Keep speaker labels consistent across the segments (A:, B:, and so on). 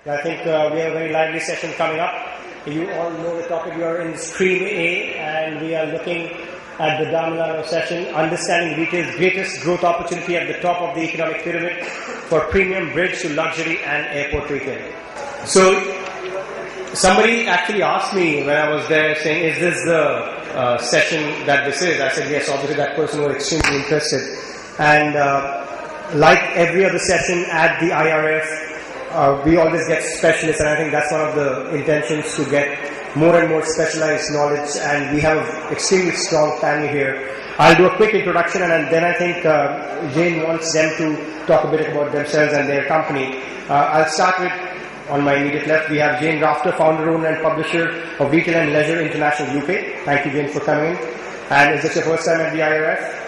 A: I think we have a very lively session coming up. You all know the topic. We are in Stream A and we are looking at the Damilano session, understanding retail's greatest growth opportunity at the top of the economic pyramid for premium bridge to luxury and airport retail. So, somebody actually asked me when I was there saying, is this the session that this is? I said, yes, obviously that person was extremely interested. And like every other session at the IRF, we always get specialists, and I think that's one of the intentions, to get more and more specialized knowledge, and we have an extremely strong panel here. I'll do a quick introduction, and then I think Jane wants them to talk a bit about themselves and their company. I'll start with, on my immediate left, we have Jane Rafter, founder, owner and publisher of Retail and Leisure International UK. Thank you, Jane, for coming in. And is this your first time at the IRF?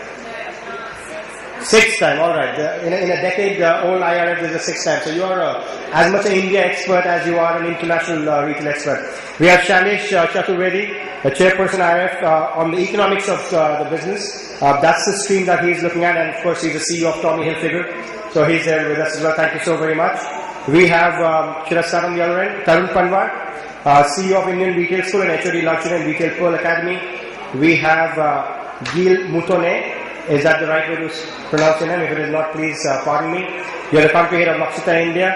A: Sixth time, alright. In a decade-old IRF, this is the sixth time. So you are as much an India expert as you are an international retail expert. We have Shailesh Chaturvedi, the chairperson IRF, on the economics of the business. That's the stream that he's looking at, and of course he's the CEO of Tommy Hilfiger. So he's there with us as well. Thank you so very much. We have Shirasat on the other end, Tarun Panwar, CEO of Indian Retail School and HOD Luxury and Retail Pearl Academy. We have Gil Mutone. Is that the right way to pronounce your name? If it is not, please pardon me. You are the country head of Lakshita India.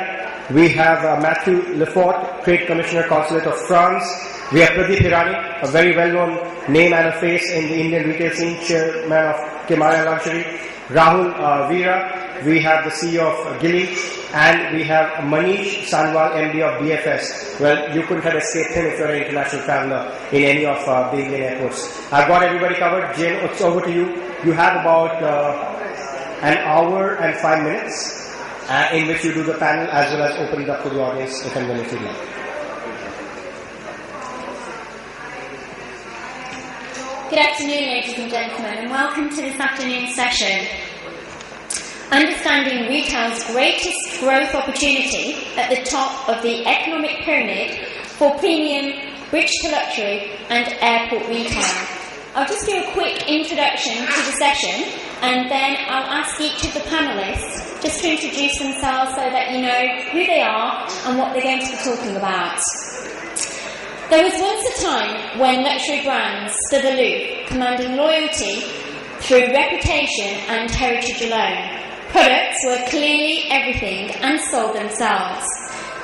A: We have Matthew Lefort, Trade Commissioner, Consulate of France. We have Pradeep Hirani, a very well-known name and a face in the Indian retail scene, chairman of Kimaya Luxury. Rahul Veera, we have the CEO of Gilly, and we have Manish Sanwal, MD of BFS. Well, you couldn't have escaped him if you're an international traveler in any of the Indian airports. I've got everybody covered. Jane, it's over to you. You have about an hour and 5 minutes in which you do the panel as well as open it up to the audience if and when you like.
B: Good afternoon, ladies and gentlemen, and welcome to this afternoon's session. Understanding retail's greatest growth opportunity at the top of the economic pyramid for premium, bridge to luxury and airport retail. I'll just do a quick introduction to the session, and then I'll ask each of the panellists just to introduce themselves so that you know who they are and what they're going to be talking about. There was once a time when luxury brands stood aloof, commanding loyalty through reputation and heritage alone. Products were clearly everything and sold themselves.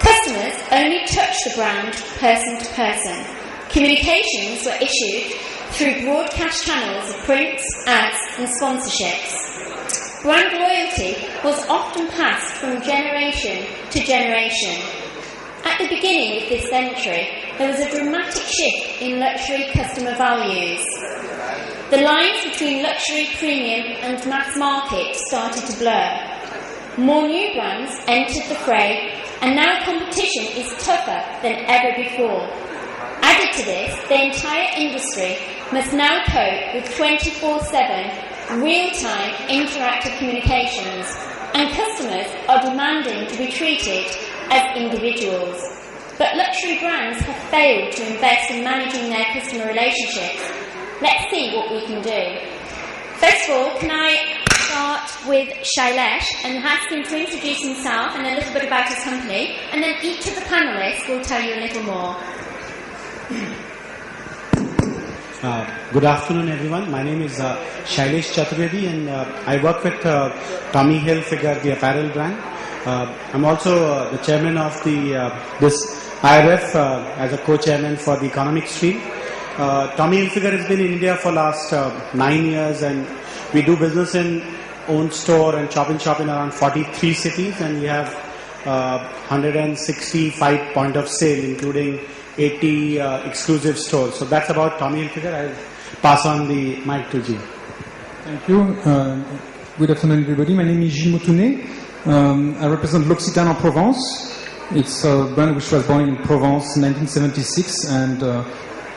B: Customers only touched the brand person to person. Communications were issued through broadcast channels of prints, ads and sponsorships. Brand loyalty was often passed from generation to generation. At the beginning of this century, there was a dramatic shift in luxury customer values. The lines between luxury, premium and mass market started to blur. More new brands entered the fray, and now competition is tougher than ever before. Added to this, the entire industry must now cope with 24/7 real-time interactive communications, and customers are demanding to be treated as individuals. But luxury brands have failed to invest in managing their customer relationships. Let's see what we can do. First of all, can I start with Shailesh and ask him to introduce himself and a little bit about his company, and then each of the panellists will tell you a little more.
C: Good afternoon, everyone. My name is Shailesh Chaturvedi, and I work with Tommy Hilfiger, the apparel brand. I'm also the chairman of this IRF as a co-chairman for the economic stream. Tommy Hilfiger has been in India for last 9 years, and we do business in own store and shop in around 43 cities, and we have 165 point of sale, including 80 exclusive stores. So that's about Tommy Hilfiger. I'll pass on the mic to Gilles.
D: Thank you. Good afternoon, everybody. My name is Gilles Motounet. I represent L'Occitane en Provence. It's a brand which was born in Provence in 1976, and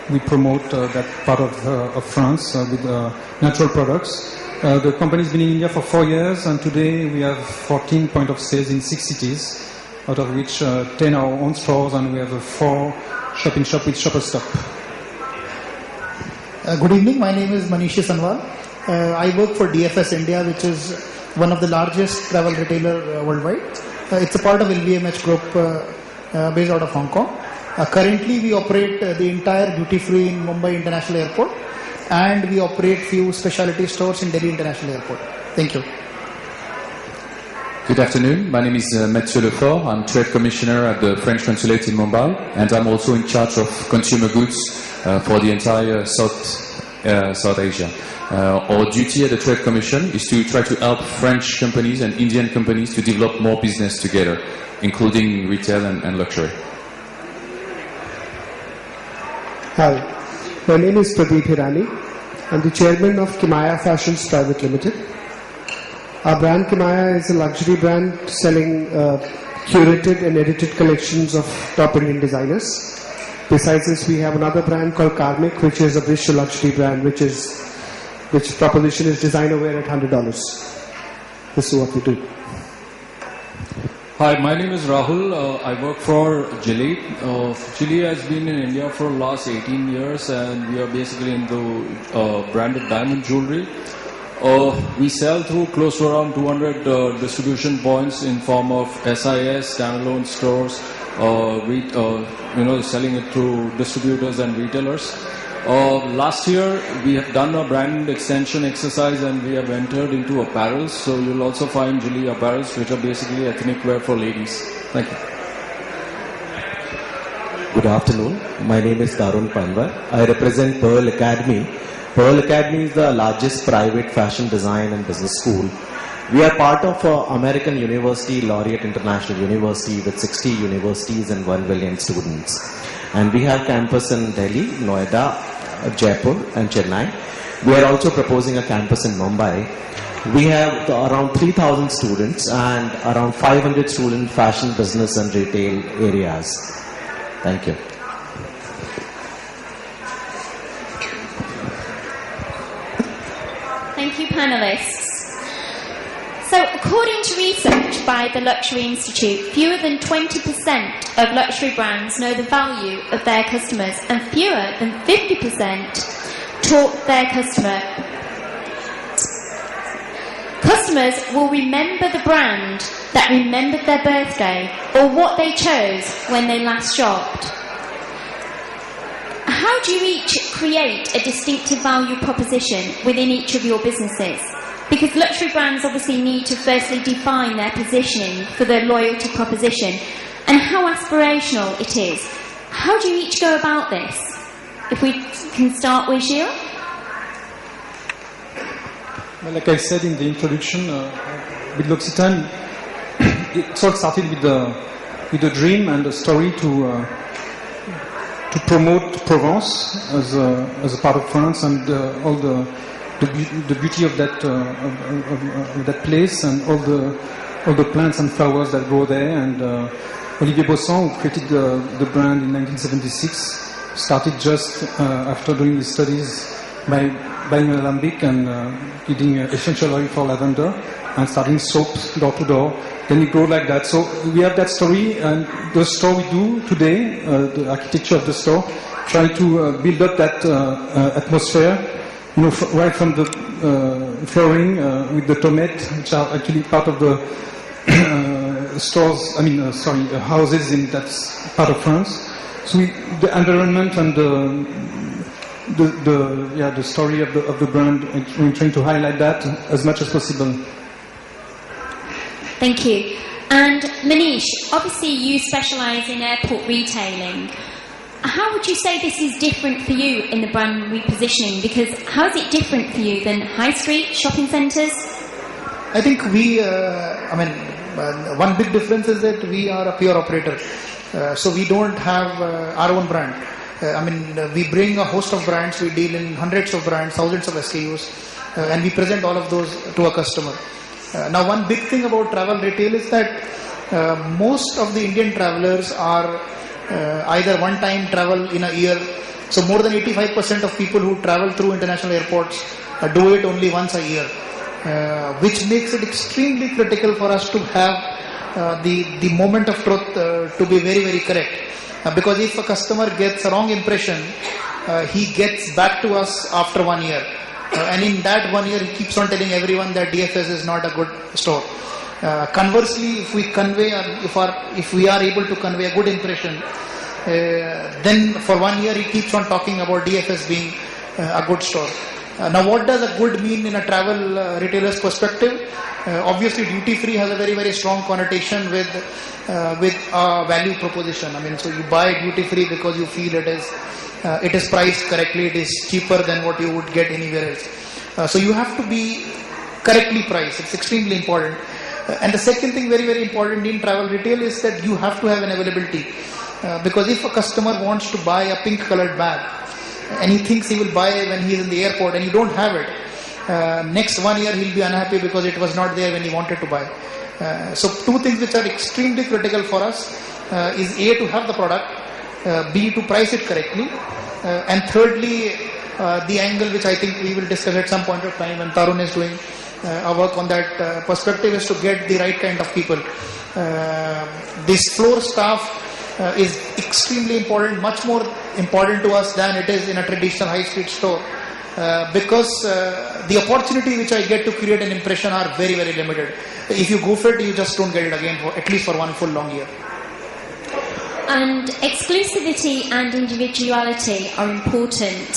D: we promote that part of France with natural products. The company has been in India for 4 years, and today we have 14 point of sales in 6 cities, out of which 10 are our own stores, and we have 4 shop-in-shop with Shopper Stop.
E: Good evening. My name is Manish Sanwal. I work for DFS India, which is one of the largest travel retailer worldwide. It's a part of LVMH Group. based out of Hong Kong. Currently, we operate the entire duty-free in Mumbai International Airport, and we operate few specialty stores in Delhi International Airport. Thank you.
F: Good afternoon. My name is Mathieu Lefort. I'm Trade Commissioner at the French Consulate in Mumbai, and I'm also in charge of consumer goods for the entire South Asia. Our duty at the Trade Commission is to try to help French companies and Indian companies to develop more business together, including retail and luxury.
G: Hi, my name is Pradeep Hirani. I'm the chairman of Kimaya Fashions Private Limited. Our brand Kimaya is a luxury brand selling curated and edited collections of top Indian designers. Besides this, we have another brand called Karmic, which is a British luxury brand, which proposition is designer wear at $100. This is what we do.
H: Hi, my name is Rahul. I work for Gilly. Gilly has been in India for the last 18 years, and we are basically into branded diamond jewelry. We sell through close to around 200 distribution points in form of SIS, standalone stores, selling it to distributors and retailers. Last year, we have done a brand extension exercise and we have entered into apparels. So you'll also find Gilly apparels, which are basically ethnic wear for ladies. Thank you.
I: Good afternoon. My name is Tarun Panwar. I represent Pearl Academy. Pearl Academy is the largest private fashion design and business school. We are part of American University, Laureate International University, with 60 universities and 1 million students. And we have campus in Delhi, Noida, Jaipur and Chennai. We are also proposing a campus in Mumbai. We have around 3,000 students and around 500 student fashion, business and retail areas. Thank you.
B: Thank you, panelists. So, according to research by the Luxury Institute, fewer than 20% of luxury brands know the value of their customers, and fewer than 50% taught their customers will remember the brand that remembered their birthday or what they chose when they last shopped. How do you each create a distinctive value proposition within each of your businesses? Because luxury brands obviously need to firstly define their positioning for their loyalty proposition and how aspirational it is. How do you each go about this? If we can start with Gilles.
D: Well, like I said in the introduction, with L'Occitane, it all started with a dream and a story to promote Provence as a part of France and all the beauty of that place and all the plants and flowers that grow there. And Olivier Bossan, who created the brand in 1976, started just after doing his studies by buying an alembic and getting essential oil for lavender and starting soaps door to door. Then it grew like that. So we have that story, and the store we do today, the architecture of the store, trying to build up that atmosphere. Right from the flooring with the tomates, which are actually part of the houses in that part of France. So the environment and the story of the brand, we're trying to highlight that as much as possible.
B: Thank you. And Manish, obviously you specialise in airport retailing. How would you say this is different for you in the brand repositioning? Because how is it different for you than high street shopping centres?
E: I think one big difference is that we are a pure operator. So we don't have our own brand. We bring a host of brands, we deal in hundreds of brands, thousands of SKUs, and we present all of those to a customer. Now, one big thing about travel retail is that most of the Indian travelers are either one-time travel in a year. So more than 85% of people who travel through international airports do it only once a year, which makes it extremely critical for us to have the moment of truth to be very, very correct. Because if a customer gets a wrong impression, he gets back to us after 1 year. And in that 1 year, he keeps on telling everyone that DFS is not a good store. Conversely, if we convey, if we are able to convey a good impression, then for 1 year he keeps on talking about DFS being a good store. Now, what does a good mean in a travel retailer's perspective? Obviously, duty free has a very, very strong connotation with a value proposition. I mean, so you buy duty free because you feel it is priced correctly, it is cheaper than what you would get anywhere else. So you have to be correctly priced. It's extremely important. And the second thing, very, very important in travel retail, is that you have to have an availability. Because if a customer wants to buy a pink colored bag and he thinks he will buy when he is in the airport and you don't have it, next 1 year he'll be unhappy because it was not there when he wanted to buy. So two things which are extremely critical for us is A, to have the product, B, to price it correctly, and thirdly, the angle which I think we will discuss at some point of time when Tarun is doing our work on that perspective, is to get the right kind of people. This floor staff is extremely important, much more important to us than it is in a traditional high street store, because the opportunity which I get to create an impression are very, very limited. If you goof it, you just don't get it again, for at least for one full long year.
B: And exclusivity and individuality are important.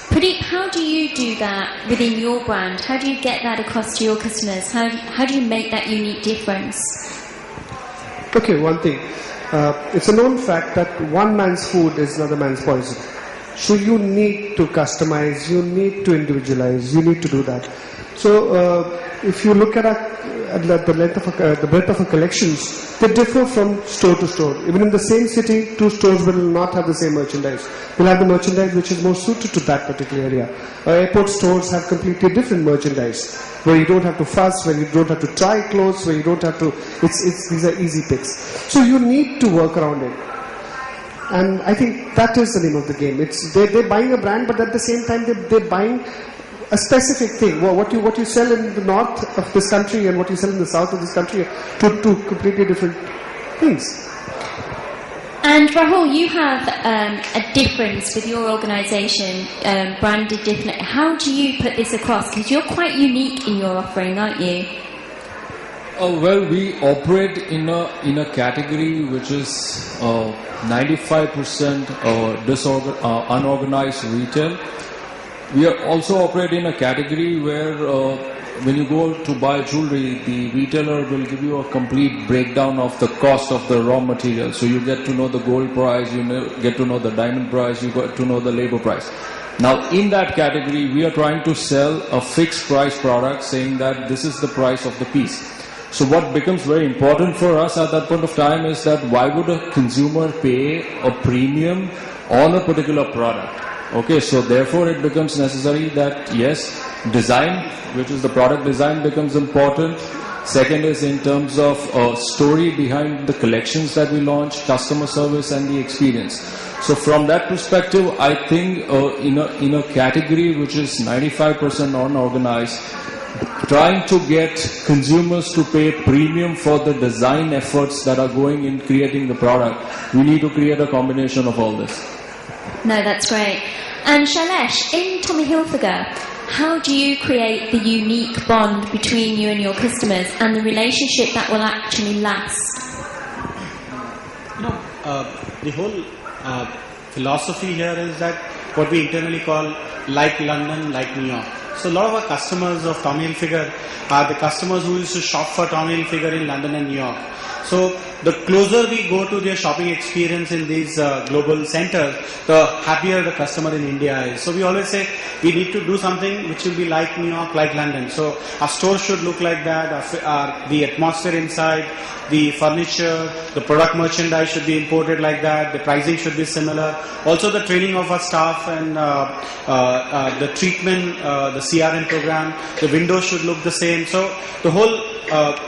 B: Pradeep, how do you do that within your brand? How do you get that across to your customers? How do you make that unique difference?
G: Okay, one thing. It's a known fact that one man's food is another man's poison. So you need to customize, you need to individualize, you need to do that. So if you look at the breadth of our collections, they differ from store to store. Even in the same city, two stores will not have the same merchandise. We'll have the merchandise which is more suited to that particular area. Airport stores have completely different merchandise, where you don't have to fuss, where you don't have to try clothes, where you don't have to, these are easy picks. So you need to work around it. And I think that is the name of the game. They're buying a brand, but at the same time they're buying a specific thing. Well, what you sell in the north of this country and what you sell in the south of this country are two completely different things.
B: And Rahul, you have a difference with your organisation, branded differently. How do you put this across? Because you're quite unique in your offering, aren't you?
H: Well, we operate in a category which is 95% unorganized retail. We are also operate in a category where when you go to buy jewelry, the retailer will give you a complete breakdown of the cost of the raw material. So you get to know the gold price, get to know the diamond price, you get to know the labor price. Now in that category, we are trying to sell a fixed price product, saying that this is the price of the piece. So what becomes very important for us at that point of time is that why would a consumer pay a premium on a particular product? Okay, so therefore it becomes necessary that yes, design, which is the product design, becomes important. Second is in terms of story behind the collections that we launch, customer service and the experience. So from that perspective, I think in a category which is 95% unorganized, trying to get consumers to pay premium for the design efforts that are going in creating the product, we need to create a combination of all this.
B: No, that's great. And Shailesh, in Tommy Hilfiger, how do you create the unique bond between you and your customers and the relationship that will actually last?
C: The whole philosophy here is that what we internally call like London, like New York. So a lot of our customers of Tommy Hilfiger are the customers who used to shop for Tommy Hilfiger in London and New York. So the closer we go to their shopping experience in these global centers, the happier the customer in India is. So we always say we need to do something which will be like New York, like London. So our store should look like that, the atmosphere inside, the furniture, the product merchandise should be imported like that, the pricing should be similar. Also the training of our staff and the treatment, the CRM program, the windows should look the same. So the whole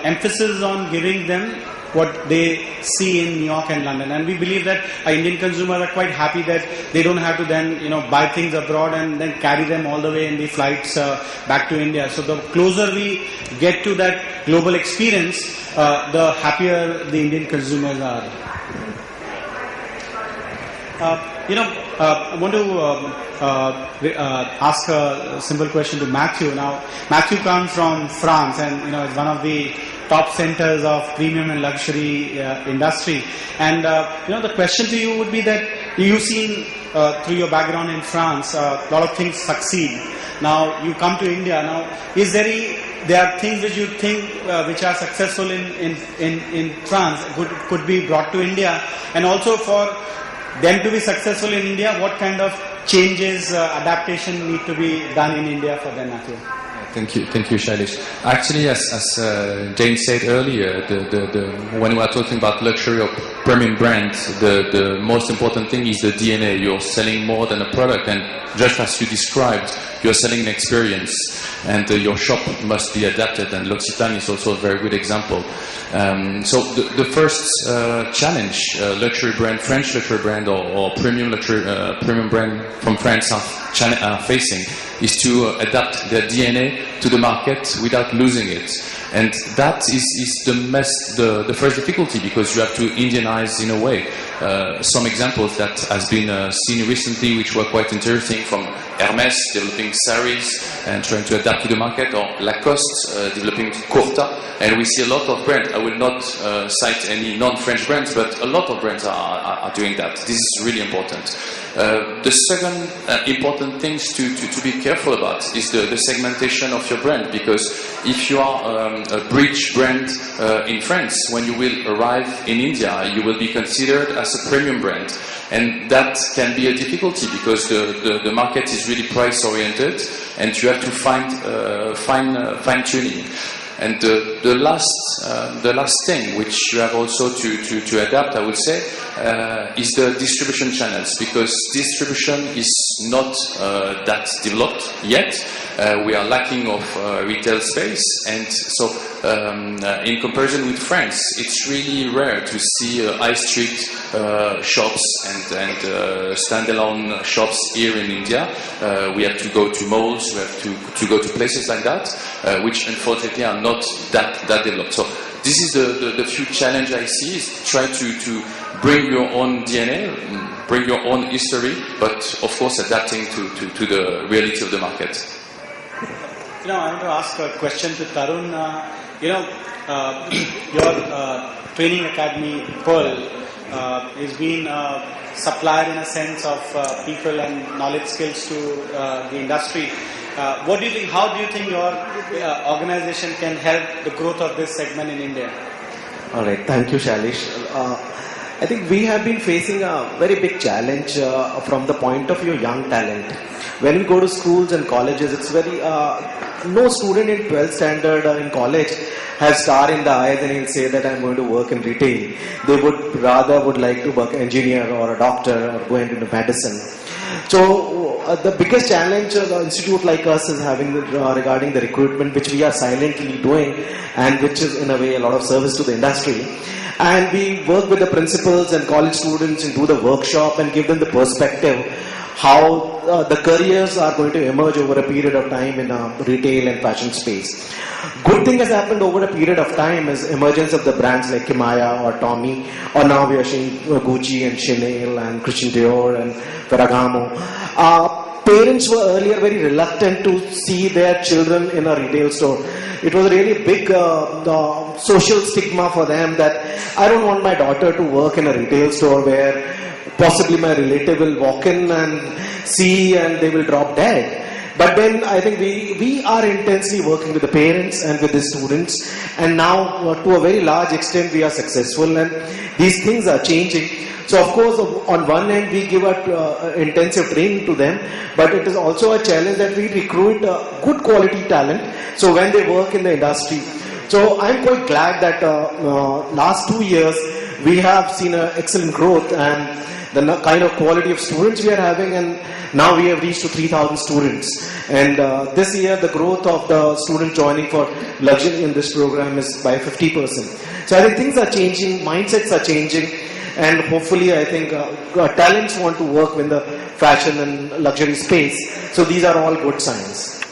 C: emphasis on giving them what they see in New York and London, and we believe that our Indian consumers are quite happy that they don't have to then buy things abroad and then carry them all the way in the flights back to India. So the closer we get to that global experience, the happier the Indian consumers are. I want to ask a simple question to Matthew. Now, Matthew comes from France, and it's one of the top centers of premium and luxury industry. And the question to you would be that you've seen through your background in France, a lot of things succeed. Now you come to India. Now, there are things which you think which are successful in France could be brought to India, and also for them to be successful in India, what kind of changes, adaptation need to be done in India for them as well?
F: Thank you, Shailesh. Actually, as Jane said earlier, when we are talking about luxury or premium brands, the most important thing is the DNA. You're selling more than a product, and just as you described, you're selling an experience, and your shop must be adapted, and L'Occitane is also a very good example. So the first challenge luxury brand, French luxury brand or premium luxury premium brand from France are facing is to adapt their DNA to the market without losing it. And that is the first difficulty, because you have to Indianize in a way. Some examples that has been seen recently, which were quite interesting, from Hermès developing saris and trying to adapt to the market, or Lacoste developing kurta. And we see a lot of brands. I will not cite any non-French brands, but a lot of brands are doing that. This is really important. The second important things to be careful about is the segmentation of your brand, because if you are a bridge brand in France, when you will arrive in India, you will be considered as a premium brand, and that can be a difficulty because the market is really price oriented, and you have to find fine tuning. And the last thing which you have also to adapt, I would say, is the distribution channels, because distribution is not that developed yet. We are lacking of retail space, and so in comparison with France, it's really rare to see high street shops and standalone shops here in India. We have to go to malls, we have to go to places like that, which unfortunately are not that developed. So this is the few challenge I see, is try to bring your own DNA, bring your own history, but of course adapting to the reality of the market.
C: I want to ask a question to Tarun. Your training academy, Pearl, is being a supplier in a sense of people and knowledge skills to the industry. What do you think? How do you think your organization can help the growth of this segment in India?
I: All right, thank you, Shailesh. I think we have been facing a very big challenge from the point of view of young talent. When we go to schools and colleges, it's very no student in 12th standard or in college has star in the eyes and he'll say that I'm going to work in retail. They would like to work engineer or a doctor or go into medicine. So the biggest challenge the institute like us is having regarding the recruitment, which we are silently doing, and which is in a way a lot of service to the industry. And we work with the principals and college students and do the workshop and give them the perspective how the careers are going to emerge over a period of time in retail and fashion space. Good thing has happened over a period of time is emergence of the brands like Kimaya or Tommy, or now we are seeing Gucci and Chanel and Christian Dior and Ferragamo. Parents were earlier very reluctant to see their children in a retail store. It was a really big social stigma for them that I don't want my daughter to work in a retail store where possibly my relative will walk in and see and they will drop dead. But then I think we are intensely working with the parents and with the students, and now to a very large extent we are successful, and these things are changing. So of course on one end we give intensive training to them, but it is also a challenge that we recruit good quality talent so when they work in the industry. So I'm quite glad that last 2 years we have seen an excellent growth and the kind of quality of students we are having, and now we have reached to 3,000 students. And this year the growth of the student joining for luxury in this program is by 50%. So I think things are changing, mindsets are changing, and hopefully I think talents want to work in the fashion and luxury space. So these are all good signs.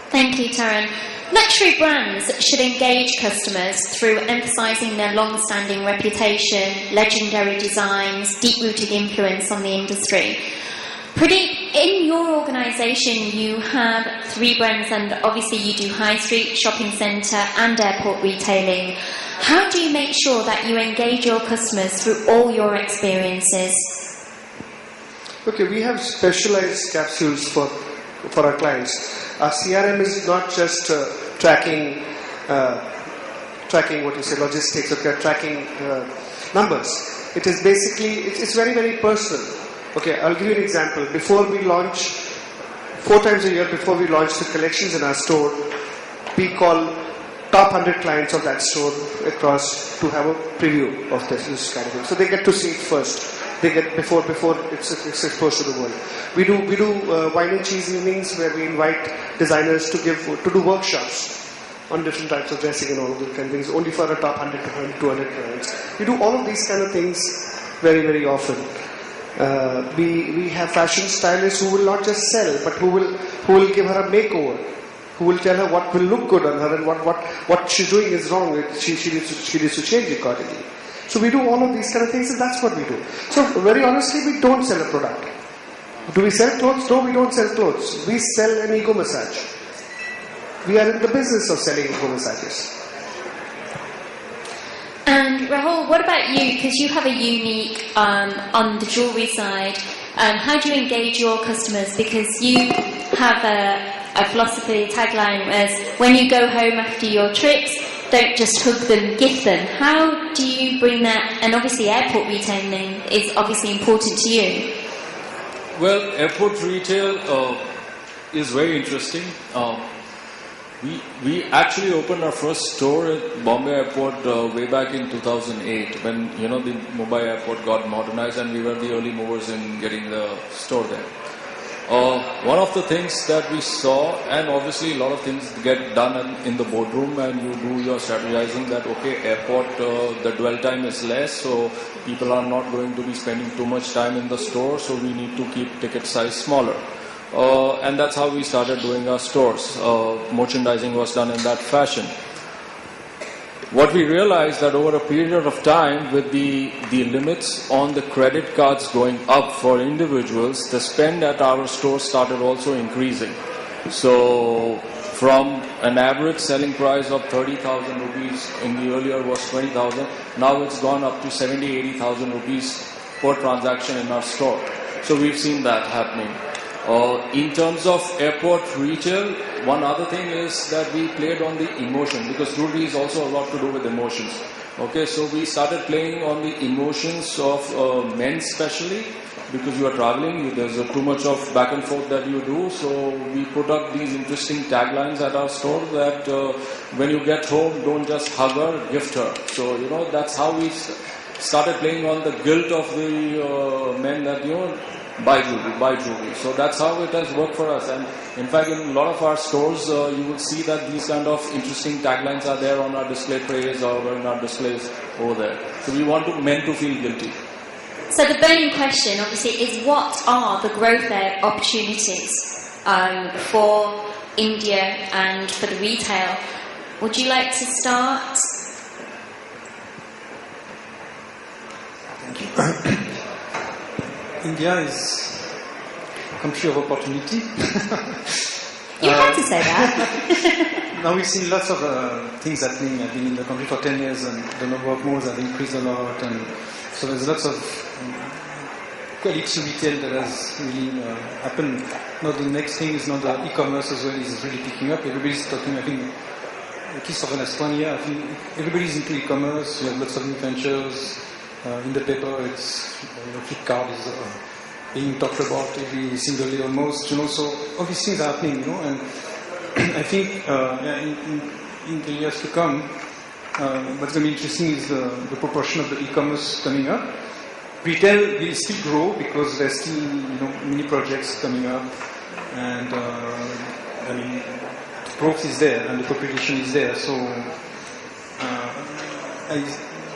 B: Thank you, Tarun. Luxury brands should engage customers through emphasising their long-standing reputation, legendary designs, deep-rooted influence on the industry. Pradeep, in your organisation, you have 3 brands, and obviously you do high street, shopping centre, and airport retailing. How do you make sure that you engage your customers through all your experiences?
G: Okay, we have specialized capsules for our clients. Our CRM is not just tracking logistics, okay, tracking numbers. It is basically, it's very, very personal. Okay, I'll give you an example. Before we launch, 4 times a year before we launch the collections in our store, we call top 100 clients of that store across to have a preview of this category. So they get to see it first. They get before it's exposed to the world. We do wine and cheese evenings where we invite designers to do workshops on different types of dressing and all of those kind of things, only for our top 100 to 200 clients. We do all of these kind of things very, very often. We have fashion stylists who will not just sell, but who will give her a makeover, who will tell her what will look good on her and what she's doing is wrong. She needs to change accordingly. So we do all of these kind of things, and that's what we do. So very honestly, we don't sell a product. Do we sell clothes? No, we don't sell clothes. We sell an ego massage. We are in the business of selling ego massages.
B: And Rahul, what about you? Because you have a unique on the jewellery side. How do you engage your customers? Because you have a philosophy tagline as when you go home after your trips, don't just hug them, gift them. How do you bring that? And obviously airport retailing is obviously important to you.
H: Well, airport retail is very interesting. We actually opened our first store at Bombay Airport way back in 2008 when the Mumbai airport got modernized, and we were the early movers in getting the store there. One of the things that we saw, and obviously a lot of things get done in the boardroom, and you do your strategizing that airport the dwell time is less, so people are not going to be spending too much time in the store, so we need to keep ticket size smaller. And that's how we started doing our stores. Merchandising was done in that fashion. What we realized that over a period of time, with the limits on the credit cards going up for individuals, the spend at our store started also increasing. So from an average selling price of 30,000 rupees in the earlier was 20,000, now it's gone up to 70,000-80,000 rupees per transaction in our store. So we've seen that happening. In terms of airport retail, one other thing is that we played on the emotion, because jewelry is also a lot to do with emotions. Okay, so we started playing on the emotions of men especially, because you are traveling, there's too much of back and forth that you do, so we put up these interesting taglines at our store that when you get home, don't just hug her, gift her. So, that's how we started playing on the guilt of the men that, buy jewelry. So that's how it has worked for us. And in fact, in a lot of our stores, you will see that these kind of interesting taglines are there on our display trays or in our displays over there. So we want men to feel guilty.
B: So the burning question, obviously, is what are the growth opportunities for India and for the retail? Would you like to start?
D: Thank you. India is a country of opportunity.
B: You had to say that.
D: Now we've seen lots of things happening. I've been in the country for 10 years and the number of malls have increased a lot, and so there's lots of quality retail that has really happened. Now the next thing is not the e-commerce as well is really picking up. Everybody's talking, I think, at least over the last 1 year, I think everybody's into e-commerce. We have lots of new ventures. In the paper, it's Flipkart is being talked about every single day almost, so all these things are happening, and I think in the years to come, what's going to be interesting is the proportion of the e-commerce coming up. Retail will still grow because there's still many projects coming up, and the growth is there and the population is there, so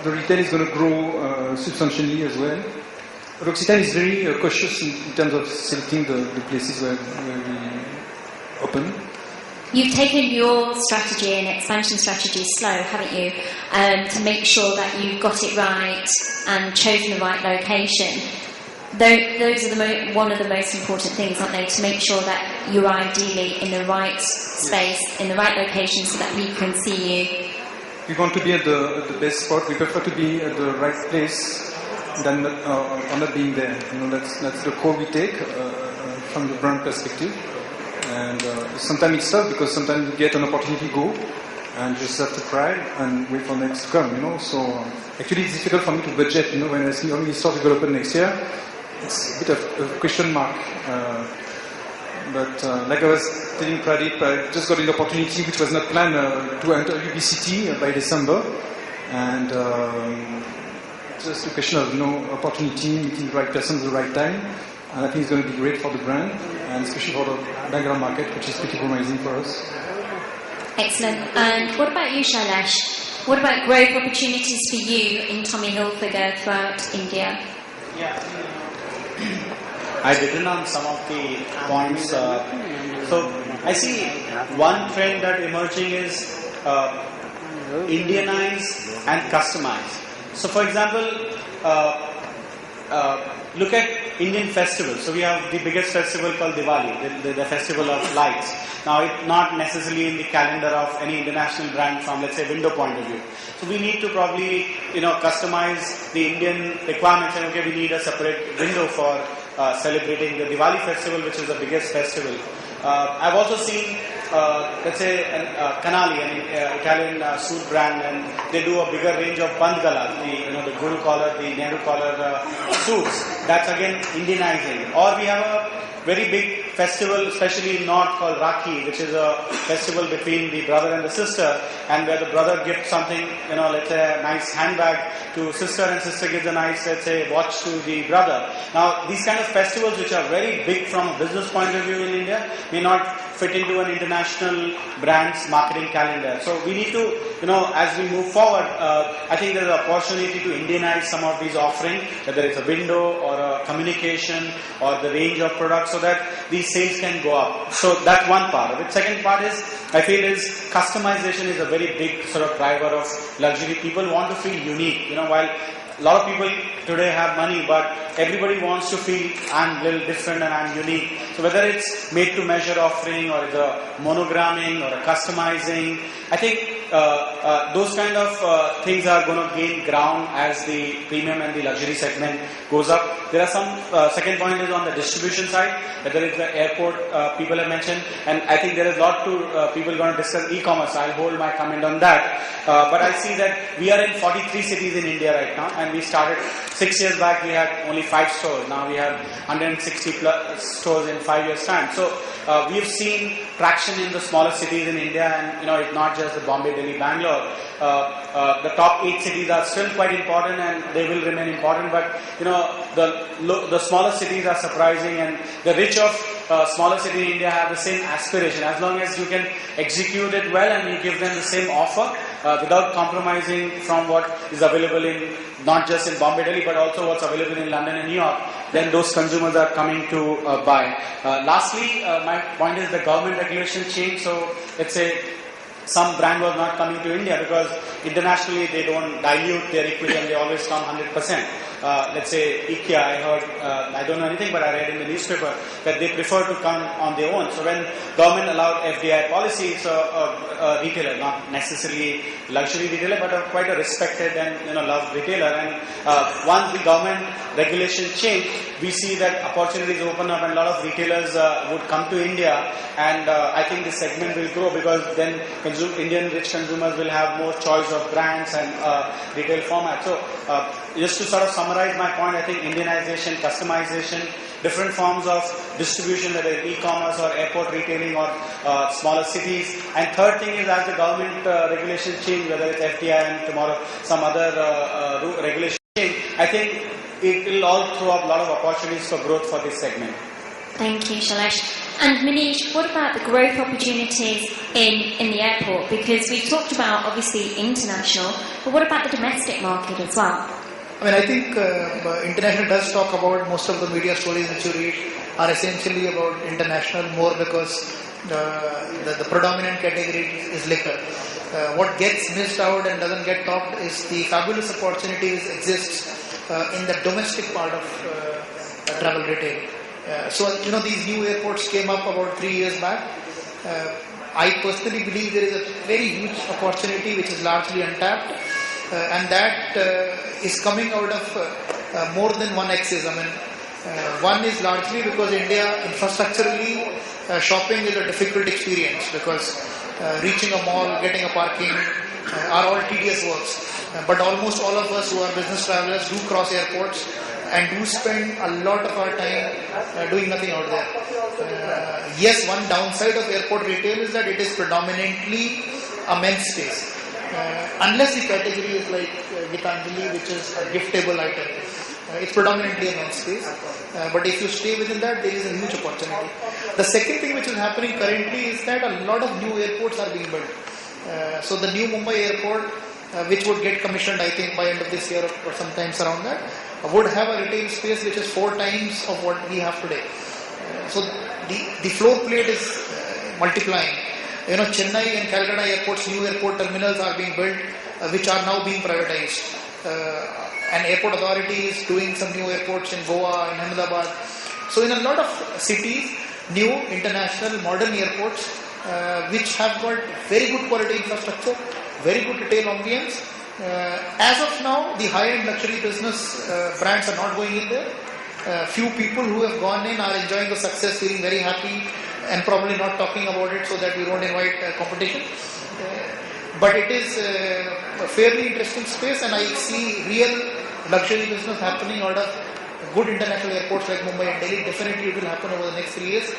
D: the retail is going to grow substantially as well. L'Occitane is very cautious in terms of selecting the places where we open.
B: You've taken your strategy and expansion strategy slow, haven't you? To make sure that you've got it right and chosen the right location. those are one of the most important things, aren't they? To make sure that you're ideally in the right space, in the right location, so that we can see you.
J: We want to be at the best spot. We prefer to be at the right place than not being there. That's the call we take from the brand perspective. And sometimes it's tough because sometimes you get an opportunity to go and you just have to cry and wait for next to come. So actually it's difficult for me to budget. When I see how many stores will open next year, it's a bit of a question mark. But like I was telling Pradeep, I just got an opportunity which was not planned to enter UBCT by December, and just a question of opportunity, meeting the right person at the right time, and I think it's going to be great for the brand, and especially for the Bangalore market, which is pretty promising for us.
B: Excellent. And what about you, Shailesh? What about growth opportunities for you in Tommy Hilfiger throughout India?
C: Yeah. I've written on some of the points. So I see one trend that emerging is Indianize and customize. So for example, look at Indian festivals. So we have the biggest festival called Diwali, the festival of lights. Now it's not necessarily in the calendar of any international brand from, let's say, window point of view. So we need to probably, customize the Indian requirements and okay, we need a separate window for celebrating the Diwali festival, which is the biggest festival. I've also seen, let's say, Canali, an Italian suit brand, and they do a bigger range of Band Gala, the Guru collar, the Nehru collar suits. That's again Indianizing. Or we have a very big festival, especially in North, called Rakhi, which is a festival between the brother and the sister, and where the brother gives something, let's say a nice handbag to sister, and sister gives a nice, let's say, watch to the brother. Now, these kind of festivals, which are very big from a business point of view in India, may not fit into an international brand's marketing calendar. So we need to, as we move forward, I think there's an opportunity to Indianize some of these offerings, whether it's a window or a communication or the range of products, so that these sales can go up. So that's one part of it. Second part is, I feel, is customization is a very big sort of driver of luxury. People want to feel unique. While a lot of people today have money, but everybody wants to feel I'm a little different and I'm unique. So whether it's made to measure offering or it's a monogramming or a customizing, I think those kind of things are going to gain ground as the premium and the luxury segment goes up. There are some, second point is on the distribution side, whether it's the airport people have mentioned, and I think there is a lot to people going to discuss e-commerce. I'll hold my comment on that. But I see that we are in 43 cities in India right now, and we started 6 years back, we had only 5 stores. Now we have 160 plus stores in 5 years' time. So we've seen traction in the smaller cities in India, and it's not just the Bombay, Delhi, Bangalore. The top 8 cities are still quite important, and they will remain important. But the smaller cities are surprising, and the rich of smaller cities in India have the same aspiration. As long as you can execute it well and you give them the same offer without compromising from what is available in not just in Bombay, Delhi, but also what's available in London and New York, then those consumers are coming to buy. Lastly, my point is the government regulation change. So let's say some brand was not coming to India because internationally they don't dilute their equity and they always come 100%. Let's say IKEA, I heard, I don't know anything, but I read in the newspaper that they prefer to come on their own. So when government allowed FDI policy, it's a retailer, not necessarily luxury retailer, but quite a respected and loved retailer. And once the government regulation changed, we see that opportunities open up and a lot of retailers would come to India, and I think the segment will grow because then Indian rich consumers will have more choice of brands and retail formats. So just to sort of summarize my point, I think Indianization, customization, different forms of distribution, whether it's e-commerce or airport retailing or smaller cities. And third thing is, as the government regulations change, whether it's FDI and tomorrow some other regulation change, I think it will all throw up a lot of opportunities for growth for this segment.
B: Thank you, Shailesh. And Manish, what about the growth opportunities in the airport? Because we've talked about, obviously, international, but what about the domestic market as well?
E: I think international does talk about, most of the media stories that you read are essentially about international more because the predominant category is liquor. What gets missed out and doesn't get talked is the fabulous opportunities exist in the domestic part of travel retail. So these new airports came up about 3 years back. I personally believe there is a very huge opportunity which is largely untapped, and that is coming out of more than one axis. One is largely because India infrastructurally shopping is a difficult experience, because reaching a mall, getting a parking are all tedious works. But almost all of us who are business travelers do cross airports and do spend a lot of our time doing nothing out there. Yes, one downside of airport retail is that it is predominantly a men's space. Unless the category is like Gitanjali, which is a giftable item. It's predominantly a men's space. But if you stay within that, there is a huge opportunity. The second thing which is happening currently is that a lot of new airports are being built. So the new Mumbai airport, which would get commissioned, I think, by end of this year or sometimes around that, would have a retail space which is 4 times of what we have today. So the floor plate is multiplying. Chennai and Calcutta airports, new airport terminals are being built, which are now being privatized. And airport authority is doing some new airports in Goa, in Ahmedabad. So in a lot of cities, new international modern airports, which have got very good quality infrastructure, very good retail ambience. As of now, the high-end luxury business brands are not going in there. Few people who have gone in are enjoying the success, feeling very happy, and probably not talking about it so that we don't invite competition. But it is a fairly interesting space, and I see real luxury business happening out of good international airports like Mumbai and Delhi. Definitely it will happen over the next 3 years.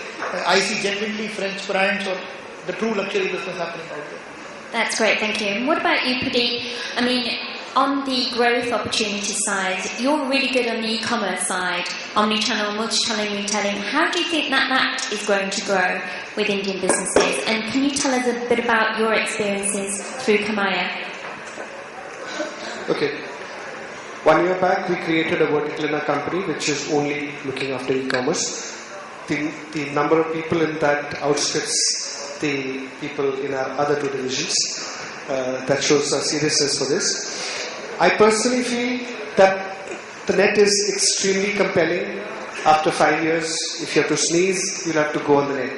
E: I see genuinely French brands or the true luxury business happening out there.
B: That's great, thank you. And what about you, Pradeep? On the growth opportunity side, you're really good on the e-commerce side, omnichannel, multi-channel retailing. How do you think that is going to grow with Indian businesses? And can you tell us a bit about your experiences through Kamaya?
G: Okay. 1 year back, we created a vertical in our company which is only looking after e-commerce. The number of people in that outstrips the people in our other 2 divisions. That shows our seriousness for this. I personally feel that the net is extremely compelling. After 5 years, if you have to sneeze, you'll have to go on the net.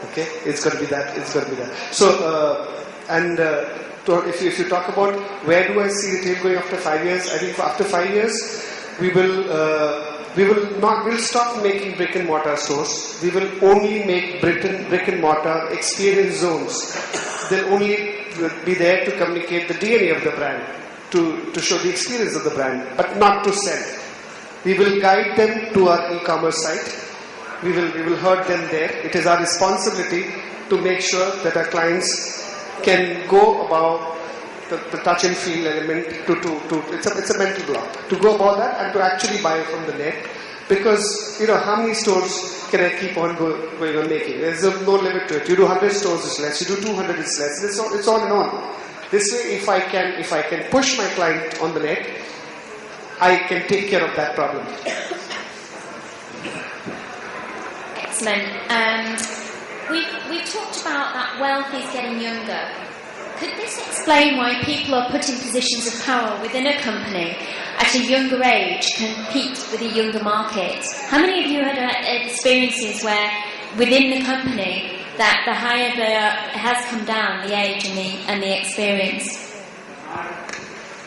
G: Okay? It's going to be that. So, if you talk about where do I see retail going after 5 years, I think after 5 years, we'll stop making brick and mortar stores. We will only make brick and mortar experience zones. They'll only be there to communicate the DNA of the brand, to show the experience of the brand, but not to sell. We will guide them to our e-commerce site. We will herd them there. It is our responsibility to make sure that our clients can go about the touch and feel element it's a mental block to go about that and to actually buy from the net, because how many stores can I keep on going on making? There's no limit to it. You do 100 stores, it's less. You do 200, it's less. It's on and on. This way, if I can push my client on the net, I can take care of that problem.
B: Excellent. We've talked about that wealth is getting younger. Could this explain why people are put in positions of power within a company at a younger age, compete with a younger market? How many of you had experiences where within the company that the higher it has come down, the age and the experience?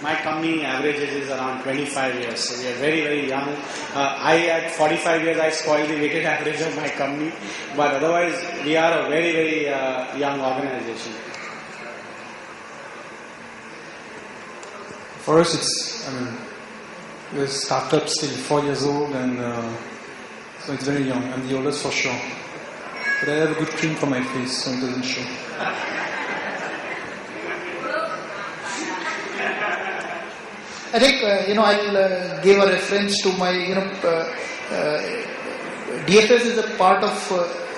C: My company average age is around 25 years, so we are very, very young. At 45 years, I spoiled the weighted average of my company, but otherwise, we are a very, very young organization.
J: For us, we're a startup still 4 years old, and so it's very young. I'm the oldest for sure. But I have a good cream for my face, so it doesn't show.
E: I think, I'll give a reference to my, DFS is a part of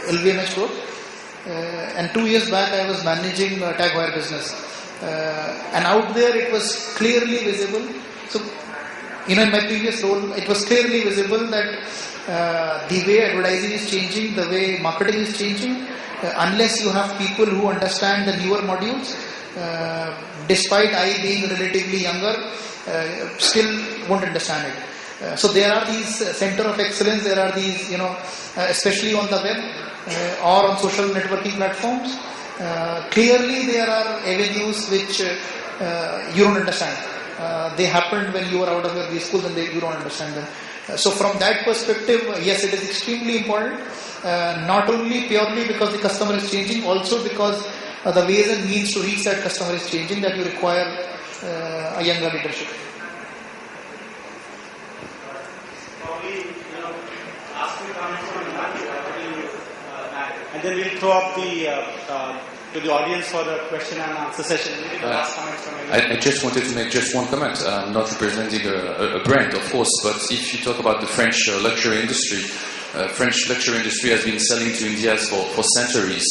E: LVMH Group. And 2 years back, I was managing Tag Heuer business. And out there, it was clearly visible. So, in my previous role, it was clearly visible that the way advertising is changing, the way marketing is changing, unless you have people who understand the newer modules, despite I being relatively younger, still won't understand it. So there are these center of excellence, there are these, especially on the web or on social networking platforms. Clearly there are avenues which you don't understand. They happened when you were out of your school and you don't understand them. So from that perspective, yes, it is extremely important, not only purely because the customer is changing, also because the ways and means to reach that customer is changing, that you require a younger leadership.
C: And then we'll throw up to the audience for the question and answer session. Maybe the last comments from
F: I just wanted to make just one comment. I'm not representing a brand, of course, but if you talk about the French luxury industry, French luxury industry has been selling to India for centuries.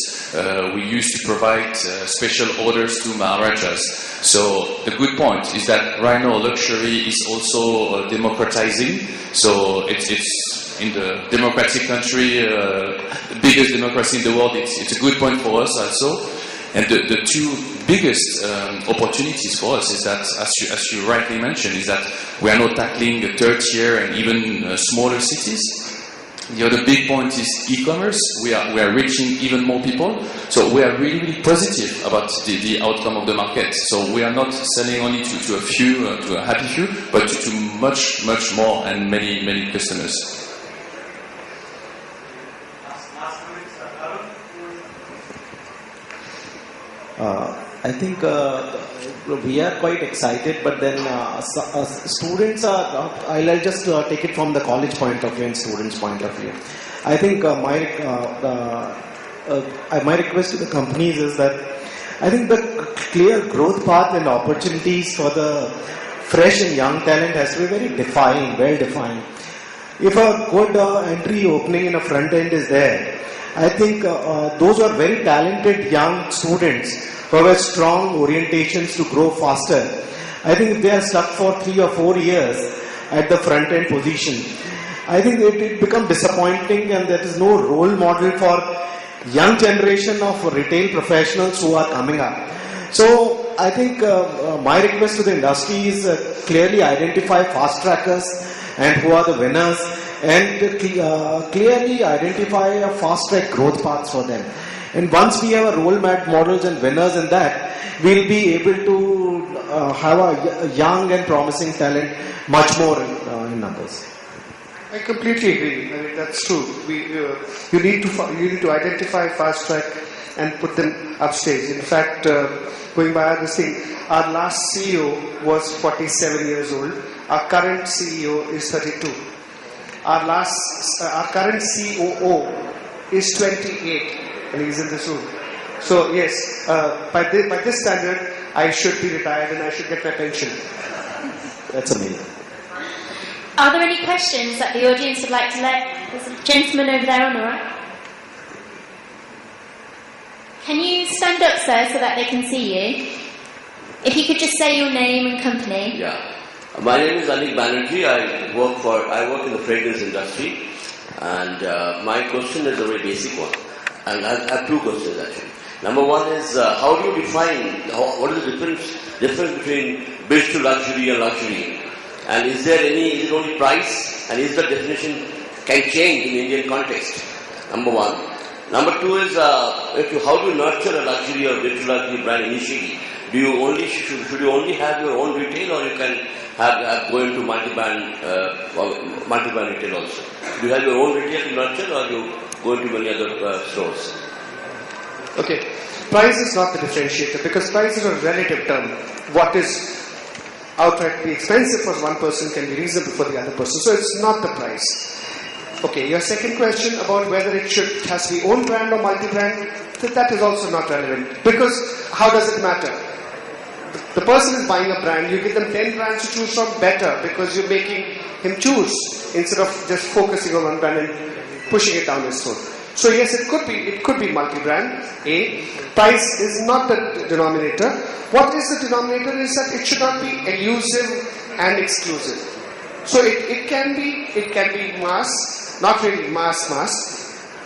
F: We used to provide special orders to Maharajas. So the good point is that right now luxury is also democratizing. So it's in the democratic country, the biggest democracy in the world, it's a good point for us also. And the two biggest opportunities for us is that, as you rightly mentioned, is that we are now tackling the third tier and even smaller cities. The other big point is e-commerce. We are reaching even more people. So we are really, really positive about the outcome of the market. So we are not selling only to a few, to a happy few, but to much, much more and many, many customers.
I: I think we are quite excited, but then students are, I'll just take it from the college point of view and students' point of view. I think my request to the companies is that I think the clear growth path and opportunities for the fresh and young talent has to be very defined, well defined. If a good entry opening in a front end is there, I think those who are very talented young students who have strong orientations to grow faster, I think if they are stuck for 3 or 4 years at the front end position, I think it becomes disappointing, and there is no role model for young generation of retail professionals who are coming up. So I think my request to the industry is clearly identify fast trackers and who are the winners, and clearly identify a fast track growth paths for them. And once we have a role models and winners in that, we'll be able to have a young and promising talent much more in numbers.
G: I completely agree. I mean, that's true. You need to identify fast track and put them upstage. In fact, going by this thing, our last CEO was 47 years old. Our current CEO is 32. Our current COO is 28, and he's in this room. So yes, by this standard, I should be retired and I should get my pension.
I: That's amazing.
B: Are there any questions that the audience would like to let? There's a gentleman over there on the right. Can you stand up, sir, so that they can see you? If you could just say your name and company.
K: Yeah. My name is Anik Banerjee. I work in the fragrance industry, and my question is a very basic one. And I have two questions actually. Number one is how do you define what is the difference between bridge to luxury and luxury? And is it only price? And is the definition can change in Indian context? Number one. Number two is how do you nurture a luxury or bridge to luxury brand initially? Should you only have your own retail, or you can go into multi-brand retail also? Do you have your own retail to nurture, or you go into many other stores?
G: Okay, price is not the differentiator, because price is a relative term. What is outrightly expensive for one person can be reasonable for the other person. So it's not the price. Okay, your second question about whether it has to be own brand or multi-brand, that is also not relevant. Because how does it matter? The person is buying a brand, you give them 10 brands to choose from, better, because you're making him choose instead of just focusing on one brand and pushing it down his throat. So yes, it could be multi-brand. Price is not the denominator. What is the denominator is that it should not be elusive and exclusive. So it can be mass, not really mass,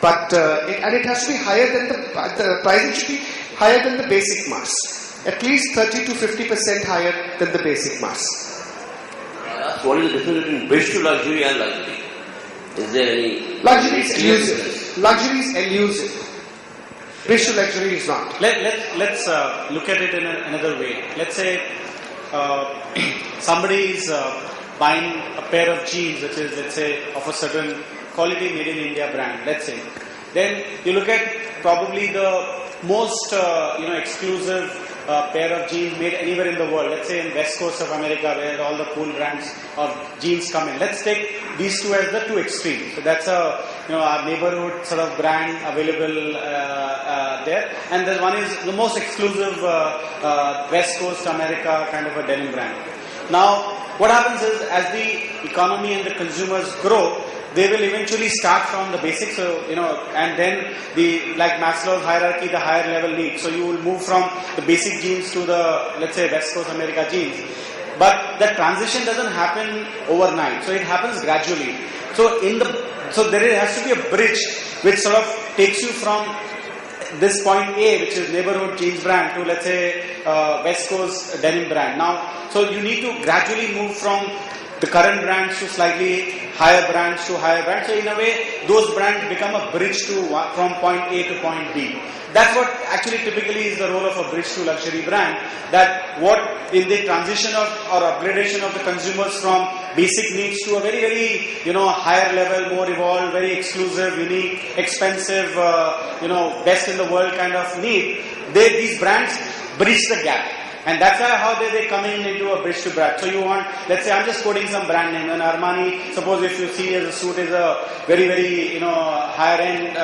G: but it has to be higher than the pricing should be higher than the basic mass. At least 30 to 50% higher than the basic mass.
K: ask, what is the difference between bridge to luxury and luxury? Is there any...
G: Luxury is elusive. Luxury is elusive. Bridge to luxury is not.
C: Let's look at it in another way. Let's say somebody is buying a pair of jeans which is, let's say, of a certain quality made in India brand, let's say. Then you look at probably the most exclusive pair of jeans made anywhere in the world. Let's say in West Coast of America where all the cool brands of jeans come in. Let's take these two as the two extremes. So that's our neighborhood sort of brand available there. And then one is the most exclusive West Coast America kind of a denim brand. Now, what happens is as the economy and the consumers grow, they will eventually start from the basics, and then like Maslow's hierarchy, the higher level needs. So you will move from the basic jeans to the, let's say, West Coast America jeans. But that transition doesn't happen overnight. So it happens gradually. So there has to be a bridge which sort of takes you from this point A, which is neighborhood jeans brand, to, let's say, West Coast denim brand. Now, so you need to gradually move from the current brands to slightly higher brands to higher brands. So in a way, those brands become a bridge from point A to point B. That's what actually typically is the role of a bridge to luxury brand. That what in the transition of or upgradation of the consumers from basic needs to a very, very higher level, more evolved, very exclusive, unique, expensive, best in the world kind of need. These brands bridge the gap. And that's how they come into a bridge to brand. So you want, let's say, I'm just quoting some brand name. And Armani, suppose if you see as a suit is a very, very, higher end,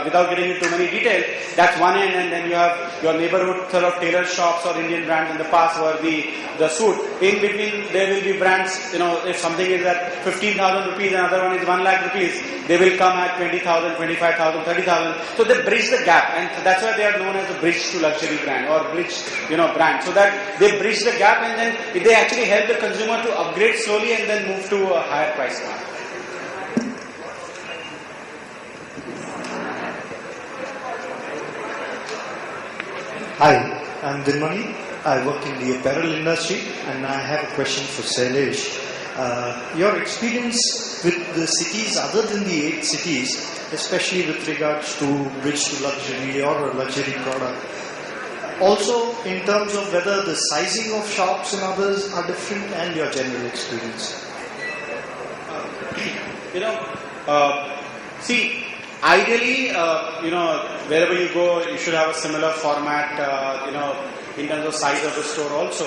C: without getting into too many details, that's one end. And then you have your neighborhood sort of tailor shops or Indian brands in the past were the suit. In between, there will be brands, if something is at 15,000 rupees, another one is 1 lakh rupees, they will come at 20,000, 25,000, 30,000. So they bridge the gap. And that's why they are known as a bridge to luxury brand or bridge, brand. So that they bridge the gap and then they actually help the consumer to upgrade slowly and then move to a higher price point.
L: Hi, I'm Dinmani. I work in the apparel industry and I have a question for Shailesh. Your experience with the cities other than the 8 cities, especially with regards to bridge to luxury or a luxury product, also in terms of whether the sizing of shops and others are different and your general experience.
C: See, ideally, wherever you go, you should have a similar format, in terms of size of the store also.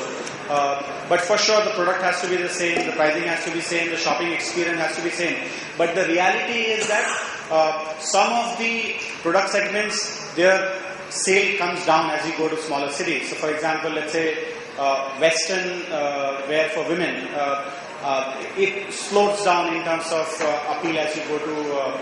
C: But for sure, the product has to be the same, the pricing has to be same, the shopping experience has to be same. But the reality is that some of the product segments, their sale comes down as you go to smaller cities. So, for example, let's say Western wear for women, it slows down in terms of appeal as you go to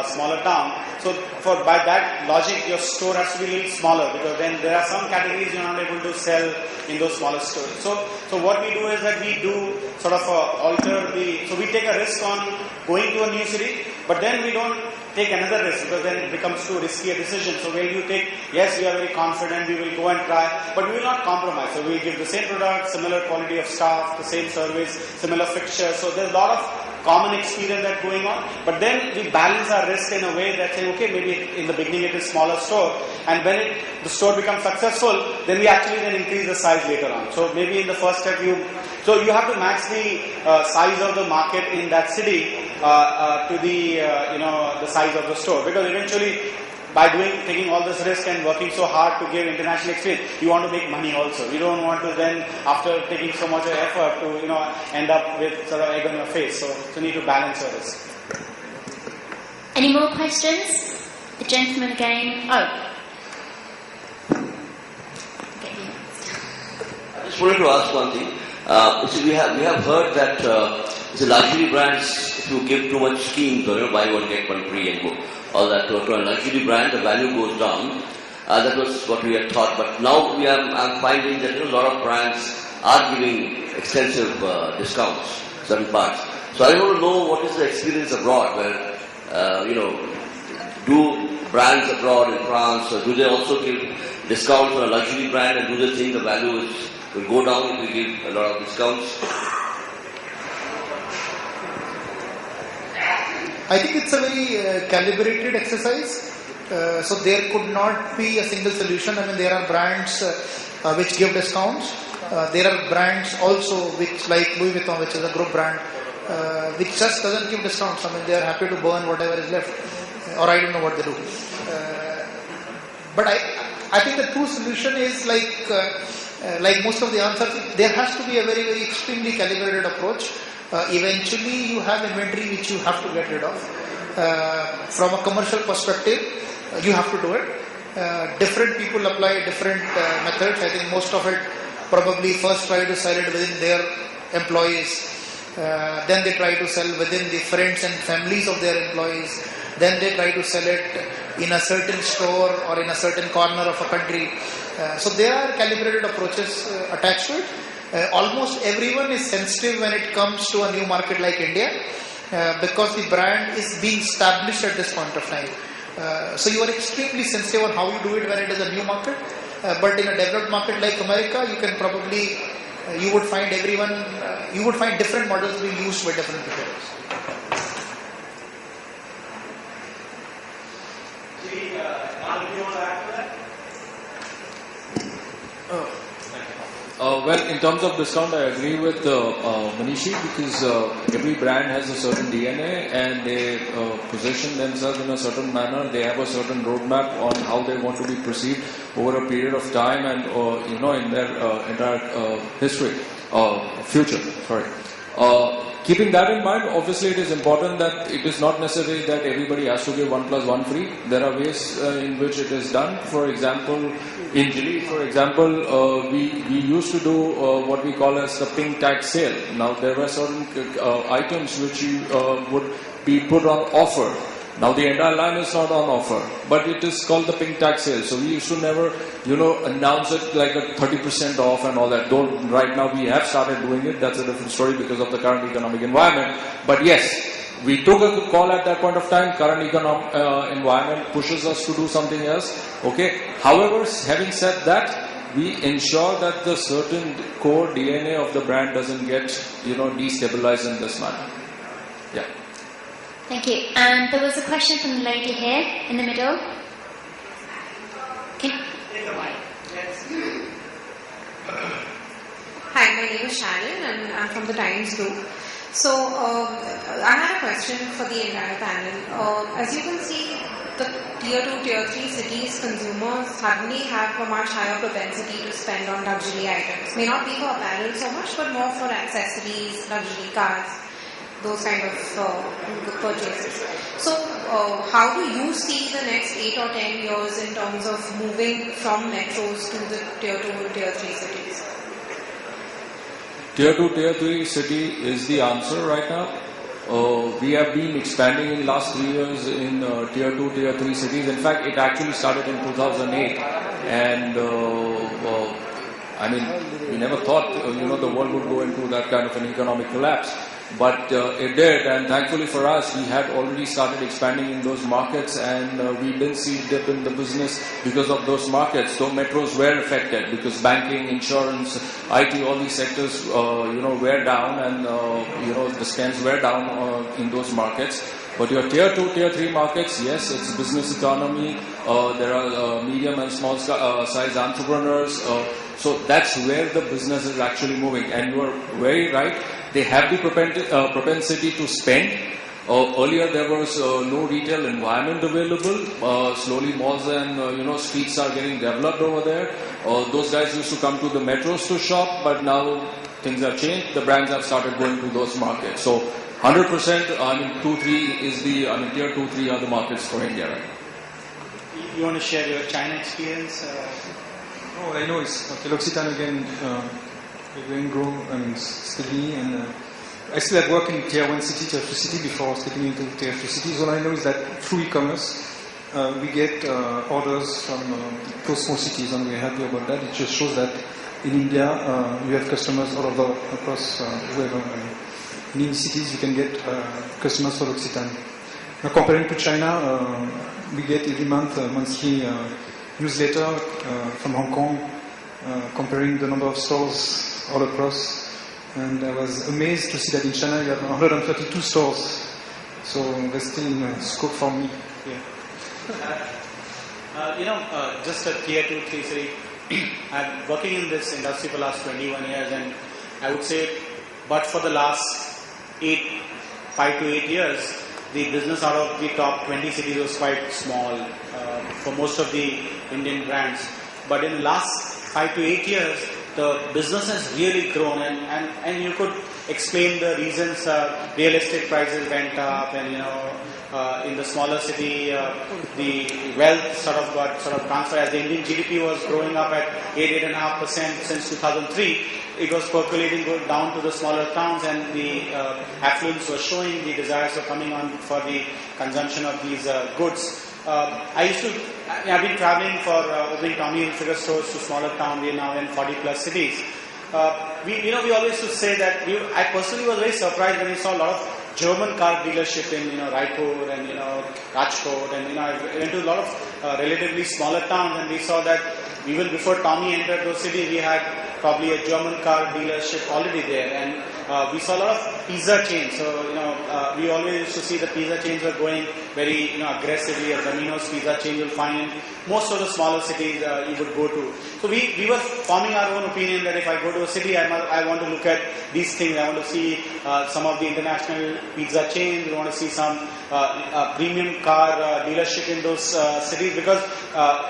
C: smaller town. So by that logic, your store has to be a little smaller because then there are some categories you're not able to sell in those smaller stores. So what we do is that we do sort of so we take a risk on going to a new city, but then we don't take another risk because then it becomes too risky a decision. So where you take, yes, we are very confident, we will go and try, but we will not compromise. So we will give the same product, similar quality of staff, the same service, similar fixtures. So there's a lot of common experience that's going on, but then we balance our risk in a way that saying, okay, maybe in the beginning it is smaller store, and when the store becomes successful, then we actually then increase the size later on. So maybe in the first step you have to match the size of the market in that city to the size of the store, because eventually by taking all this risk and working so hard to give international experience, you want to make money also. You don't want to then, after taking so much effort, to end up with sort of egg on your face. So you need to balance your risk.
B: Any more questions? The gentleman again. Oh.
K: I just wanted to ask one thing. We have heard that the luxury brands, if you give too much schemes or buy one get one free and go, all that to a luxury brand, the value goes down. That was what we had thought, but now I'm finding that a lot of brands are giving extensive discounts, certain parts. So I want to know what is the experience abroad, where do brands abroad in France, or do they also give discounts on a luxury brand, and do they think the value will go down if we give a lot of discounts?
E: I think it's a very calibrated exercise. So there could not be a single solution. I mean, there are brands which give discounts. There are brands also which, like Louis Vuitton, which is a group brand, which just doesn't give discounts. I mean, they are happy to burn whatever is left, or I don't know what they do. But I think the true solution is like most of the answers, there has to be a very, very extremely calibrated approach. Eventually, you have inventory which you have to get rid of. From a commercial perspective, you have to do it. Different people apply different methods. I think most of it probably first try to sell it within their employees. Then they try to sell within the friends and families of their employees. Then they try to sell it in a certain store or in a certain corner of a country. So there are calibrated approaches attached to it. Almost everyone is sensitive when it comes to a new market like India, because the brand is being established at this point of time. So you are extremely sensitive on how you do it when it is a new market. But in a developed market like America, you can probably, you would find different models being used by different retailers.
H: Well, in terms of discount, I agree with Manishi, because every brand has a certain DNA and they position themselves in a certain manner. They have a certain roadmap on how they want to be perceived over a period of time and in their entire future. Keeping that in mind, obviously it is important that it is not necessary that everybody has to give 1 + 1 free. There are ways in which it is done. For example, in Jilly, we used to do what we call as the pink tag sale. Now there were certain items which would be put on offer. Now the entire line is not on offer, but it is called the pink tag sale. So we used to never, announce it like a 30% off and all that. Though right now we have started doing it. That's a different story because of the current economic environment. But yes, we took a call at that point of time. Current economic environment pushes us to do something else. Okay. However, having said that, we ensure that the certain core DNA of the brand doesn't get, destabilized in this manner. Yeah.
B: Thank you. And there was a question from the lady here in the middle.
M: Hi, my name is Shannon and I'm from the Times Group. So, I had a question for the entire panel. As you can see, the tier 2, tier 3 cities consumers suddenly have a much higher propensity to spend on luxury items. May not be for apparel so much, but more for accessories, luxury cars, those kind of purchases. So, how do you see the next 8 or 10 years in terms of moving from metros to the tier 2 and tier 3 cities?
H: Tier 2, tier 3 city is the answer right now. We have been expanding in last 3 years in tier 2, tier 3 cities. In fact, it actually started in 2008, and we never thought the world would go into that kind of an economic collapse. But it did, and thankfully for us, we had already started expanding in those markets, and we didn't see a dip in the business because of those markets. Though metros were affected because banking, insurance, IT, all these sectors, were down, and the spends were down in those markets. But your tier 2, tier 3 markets, yes, it's business economy. There are medium and small size entrepreneurs. So that's where the business is actually moving. And you are very right. They have the propensity to spend. Earlier there was no retail environment available. Slowly malls and streets are getting developed over there. Those guys used to come to the metros to shop, but now things have changed. The brands have started going to those markets. So 100%, 2, 3 is tier 2, 3 are the markets for India right now.
N: You want to share your China experience?
J: No, I know it's L'Occitane again. We're going to grow steadily, and I still have worked in tier 1 city, tier 2 city before stepping into tier 2 cities. All I know is that through e-commerce, we get orders from those small cities, and we're happy about that. It just shows that in India, you have customers all over across wherever. In any cities, you can get customers for L'Occitane. Now, comparing to China, we get every month a monthly newsletter from Hong Kong, comparing the number of stores all across, and I was amazed to see that in China you have 132 stores So there's still scope for me here.
N: Just a tier 2, 3 city. I'm working in this industry for the last 21 years, and I would say, but for the last 5 to 8 years, the business out of the top 20 cities was quite small for most of the Indian brands. But in the last 5 to 8 years, the business has really grown, and you could explain the reasons. Real estate prices went up, and in the smaller city, the wealth sort of transferred. As the Indian GDP was growing up at 8.5% since 2003, it was percolating down to the smaller towns, and the affluence was showing, the desires were coming on for the consumption of these goods. I've been traveling for opening Tommy Hilfiger stores to smaller towns. We are now in 40 plus cities. We always used to say that I personally was very surprised when we saw a lot of German car dealership in Raipur and Rajkot, and I went to a lot of relatively smaller towns, and we saw that even before Tommy entered those cities, we had probably a German car dealership already there, and we saw a lot of pizza chains. So we always used to see the pizza chains were going very aggressively. A Domino's pizza chain you'll find in most of the smaller cities you would go to. So we were forming our own opinion that if I go to a city, I want to look at these things. I want to see some of the international pizza chains. We want to see some premium car dealership in those cities, because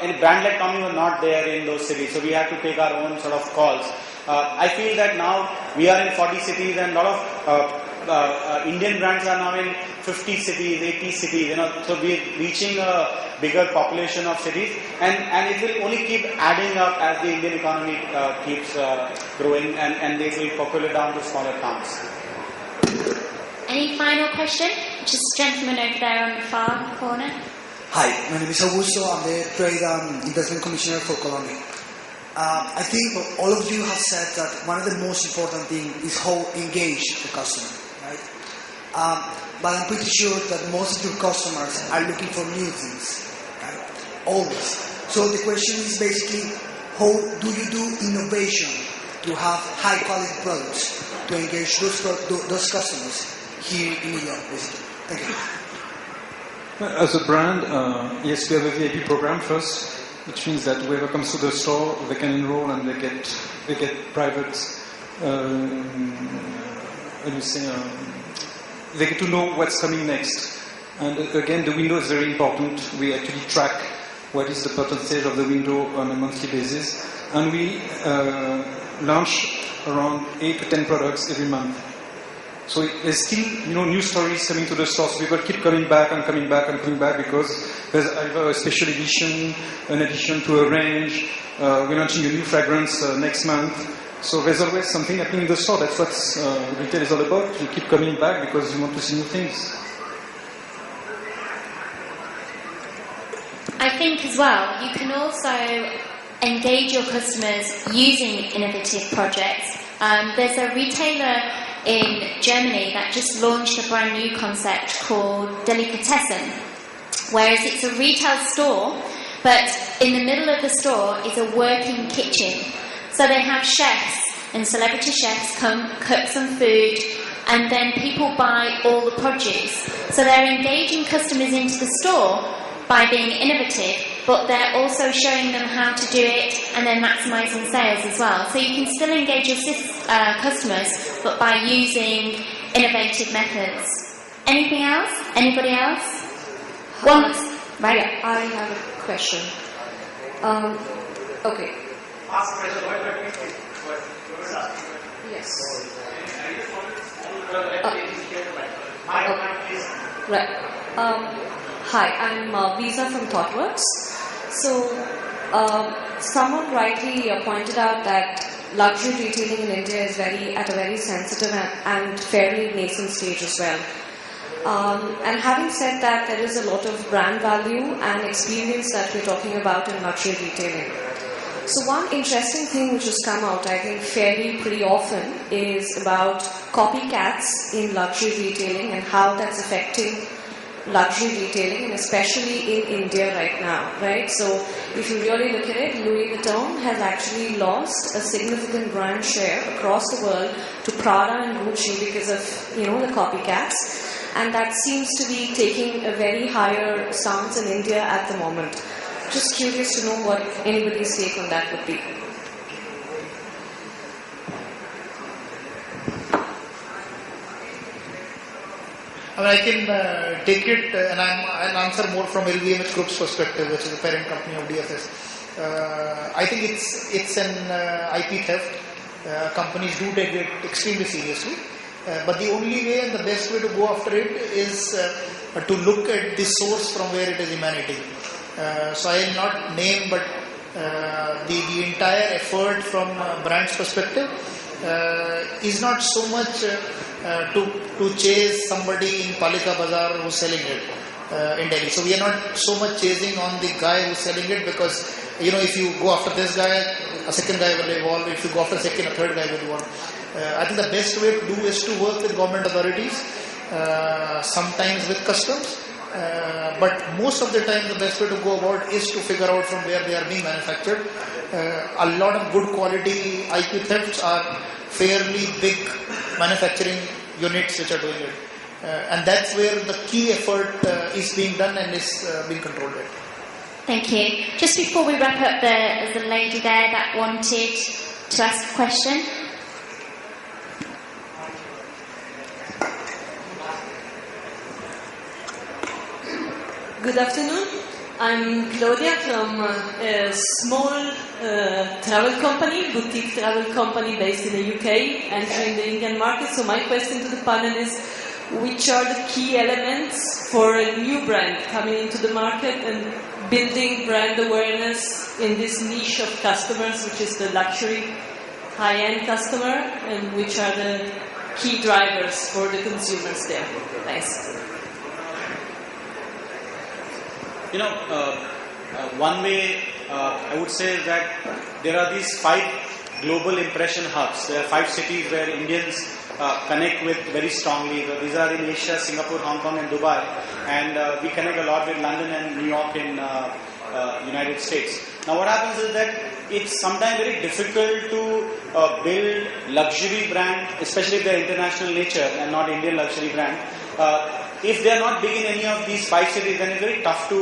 N: any brand like Tommy was not there in those cities. So we had to take our own sort of calls. I feel that now we are in 40 cities, and a lot of Indian brands are now in 50 cities, 80 cities. So we are reaching a bigger population of cities, and it will only keep adding up as the Indian economy keeps growing, and they will populate down to smaller towns.
B: Any final question? Just gentleman over there on the far corner.
O: Hi, my name is Augusto. I'm the Trade and Investment Commissioner for Colombia. I think all of you have said that one of the most important things is how engaged the customer, right? But I'm pretty sure that most of your customers are looking for new things, right? Always. So the question is basically, how do you do innovation to have high quality products to engage those customers here in New York, basically? Thank you.
J: As a brand, yes, we have a VIP program first, which means that whoever comes to the store, they can enroll and they get private, they get to know what's coming next. And again, the window is very important. We actually track what is the percentage of the window on a monthly basis, and we launch around 8 to 10 products every month. So there's still, new stories coming to the store. So people keep coming back and coming back and coming back, because there's either a special edition, an addition to a range. We're launching a new fragrance next month. So there's always something happening in the store. That's what retail is all about. You keep coming back because you want to see new things.
B: I think as well, you can also engage your customers using innovative projects. There's a retailer in Germany that just launched a brand new concept called Delikatessen, whereas it's a retail store, but in the middle of the store is a working kitchen. So they have chefs and celebrity chefs come cook some food, and then people buy all the produce. So they're engaging customers into the store by being innovative, but they're also showing them how to do it, and they're maximising sales as well. So you can still engage your customers, but by using innovative methods. Anything else? Anybody else? Right.
P: Yeah, I have a question. Okay. Yes. Right. Hi, I'm Visa from ThoughtWorks. So, someone rightly pointed out that luxury retailing in India is at a very sensitive and fairly nascent stage as well. And having said that, there is a lot of brand value and experience that we're talking about in luxury retailing. So one interesting thing which has come out, I think, pretty often is about copycats in luxury retailing and how that's affecting luxury retailing, and especially in India right now, right? So if you really look at it, Louis Vuitton has actually lost a significant brand share across the world to Prada and Gucci because of, the copycats. and that seems to be taking a very higher stance in India at the moment. Just curious to know what anybody's take on that would be.
E: I can take it and I'll answer more from LVMH Group's perspective, which is the parent company of DFS. I think it's an IP theft. Companies do take it extremely seriously. But the only way and the best way to go after it is to look at the source from where it is emanating. So I will not name, but the entire effort from brand's perspective is not so much to chase somebody in Palika Bazaar who's selling it in Delhi. So we are not so much chasing on the guy who's selling it, because if you go after this guy, a second guy will evolve. If you go after second, a third guy will evolve. I think the best way to do is to work with government authorities, sometimes with customs, but most of the time the best way to go about is to figure out from where they are being manufactured. A lot of good quality IP thefts are fairly big manufacturing units which are doing it. And that's where the key effort is being done and is being controlled.
B: Thank you. Just before we wrap up, there's a lady there that wanted to ask a question.
Q: Good afternoon. I'm Claudia from a small travel company, boutique travel company based in the UK, entering the Indian market. So my question to the panel is, which are the key elements for a new brand coming into the market and building brand awareness in this niche of customers, which is the luxury high-end customer, and which are the key drivers for the consumers there? Thanks.
N: One way I would say that there are these 5 global impression hubs. There are 5 cities where Indians connect with very strongly. These are in Asia, Singapore, Hong Kong and Dubai, and we connect a lot with London and New York in United States. Now what happens is that it's sometimes very difficult to build luxury brand, especially if they're international nature and not Indian luxury brand. If they are not big in any of these 5 cities, then it's very tough to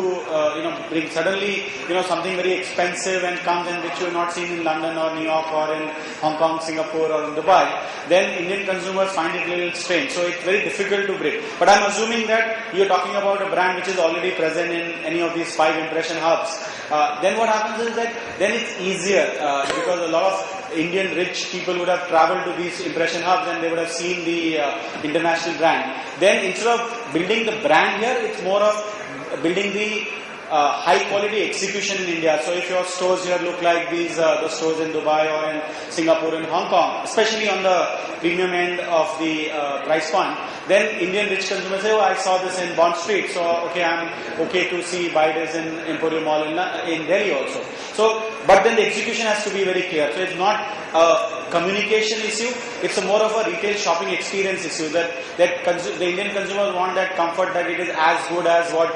N: bring suddenly something very expensive and comes and which you have not seen in London or New York or in Hong Kong, Singapore or in Dubai. Then Indian consumers find it a little strange. So it's very difficult to bring. But I'm assuming that you're talking about a brand which is already present in any of these 5 impression hubs. Then what happens is that then it's easier because a lot of Indian rich people would have traveled to these impression hubs and they would have seen the international brand. Then instead of building the brand here, it's more of building the high quality execution in India. So if your stores here look like these, the stores in Dubai or in Singapore and Hong Kong, especially on the premium end of the price point, then Indian rich consumers say, oh, I saw this in Bond Street, so okay, I'm okay to buy this in Emporium Mall in Delhi also. So, but then the execution has to be very clear. So it's not a communication issue, it's more of a retail shopping experience issue that the Indian consumers want that comfort that it is as good as what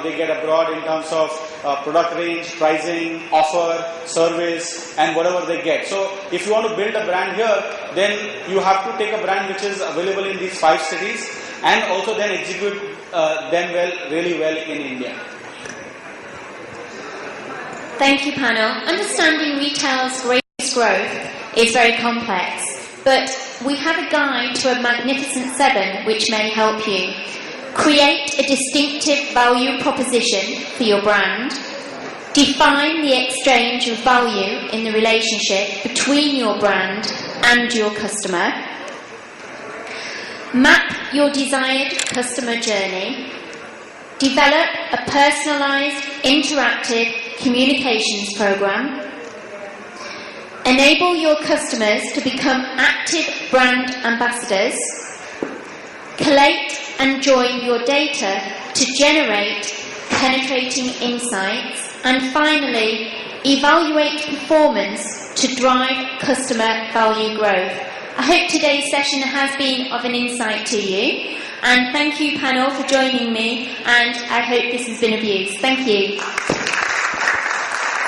N: they get abroad in terms of product range, pricing, offer, service and whatever they get. So if you want to build a brand here, then you have to take a brand which is available in these 5 cities and also then execute them really well in India.
B: Thank you, panel. Understanding retail's greatest growth is very complex, but we have a guide to a magnificent 7 which may help you. Create a distinctive value proposition for your brand. Define the exchange of value in the relationship between your brand and your customer. Map your desired customer journey. Develop a personalised, interactive communications program. Enable your customers to become active brand ambassadors. Collate and join your data to generate penetrating insights. And finally, evaluate performance to drive customer value growth. I hope today's session has been of an insight to you. And thank you, panel, for joining me. And I hope this has been of use. Thank you.